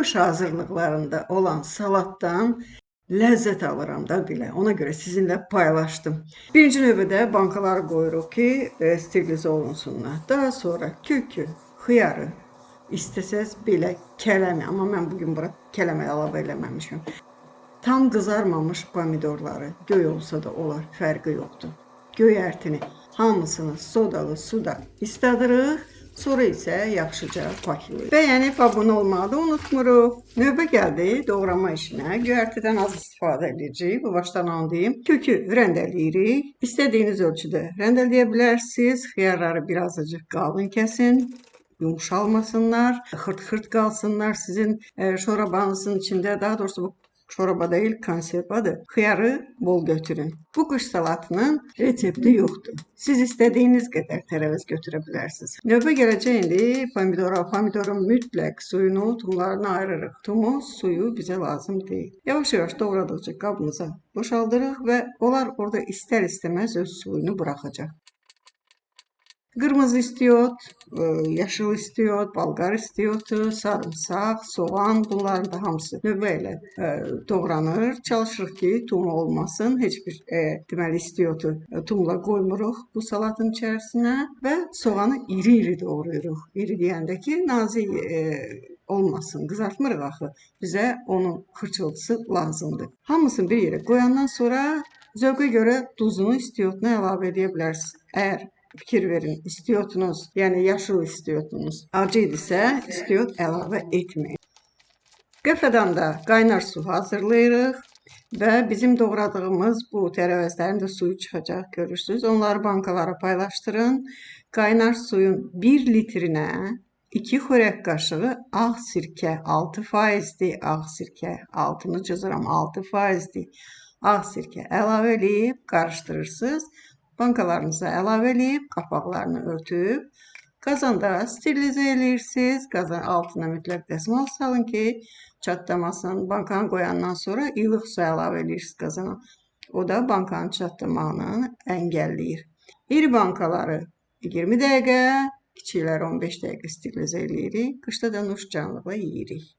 qış hazırlıqlarında olan salatdan ləzzət alıram da belə. Ona görə sizinlə paylaşdım. Birinci növbədə bankaları qoyuruq ki, sterilizə olunsunlar. Daha sonra kökü, xiyarı, istəsəz belə kələmi, amma mən bugün bura kələmi əlavə eləməmişəm. Tam qızarmamış pomidorları, göy olsa da olar, fərqi yoxdur. Göy ərtini hamısını sodalı suda isladırıq. Sonra isə yaxşıca paklayırıq. Bəyənib abunə olmağı da unutmuruq. Növbə gəldi doğrama işinə. Göyərtidən az istifadə edəcəyik. Bu başdan onu deyim. Kökü rəndələyirik. İstədiyiniz ölçüdə rəndələyə bilərsiniz. Xiyarları birazcık qalın kəsin. Yumuşalmasınlar, xırt-xırt qalsınlar sizin şorabanızın içində. Daha doğrusu bu çorba değil, konservadır. Xiyarı bol götürün. Bu qış salatının resepti yoxdur. Siz istədiyiniz qədər tərəvəz götürə bilərsiniz. Növbə gələcək indi pomidora. Pomidorun mütləq suyunu, tumlarını ayırırıq. Tumun suyu bizə lazım deyil. Yavaş-yavaş doğradıqca qabımıza boşaldırıq və onlar orada istər-istəməz öz suyunu buraxacaq. Qırmızı istiyot, yaşıl istiyot, balqar istiyotu, sarımsaq, soğan, bunların da hamısı növbə ilə doğranır. Çalışırıq ki, tumu olmasın. Heç bir deməli istiyotu tumla qoymuruq bu salatın içərisinə və soğanı iri-iri doğrayırıq. İri deyəndə ki, nazik olmasın. Qızartmırıq axı. Bizə onun xırçıltısı lazımdır. Hamısını bir yerə qoyandan sonra zövqə görə duzunu, istiyotunu əlavə edə bilərsiniz. Əgər fikir verin, istiyotunuz, yəni yaşıl istiyotunuz acı idisə, istiyot əlavə etməyin. Qəfədən də qaynar su hazırlayırıq və bizim doğradığımız bu tərəvəzlərin də suyu çıxacaq, görürsünüz. Onları bankalara paylaşdırın. Qaynar suyun 1 litrinə 2 xörək qaşığı ağ sirkə, 6%'dir ağ sirkə, altını cızıram, 6%'dir ağ sirkə əlavə edib qarışdırırsınız. Bankalarınıza əlavə edib, qapaqlarını örtüb, qazanda sterilizə edirsiniz. Qazan altına mütləq dəsmal salın ki, çatlamasın. Bankanı qoyandan sonra ilıq su əlavə edirsiniz qazana. O da bankanın çatlamağını əngəlləyir. İri bankaları 20 dəqiqə, kiçikləri 15 dəqiqə sterilizə edirik. Qışda da nuş canlıqla yeyirik.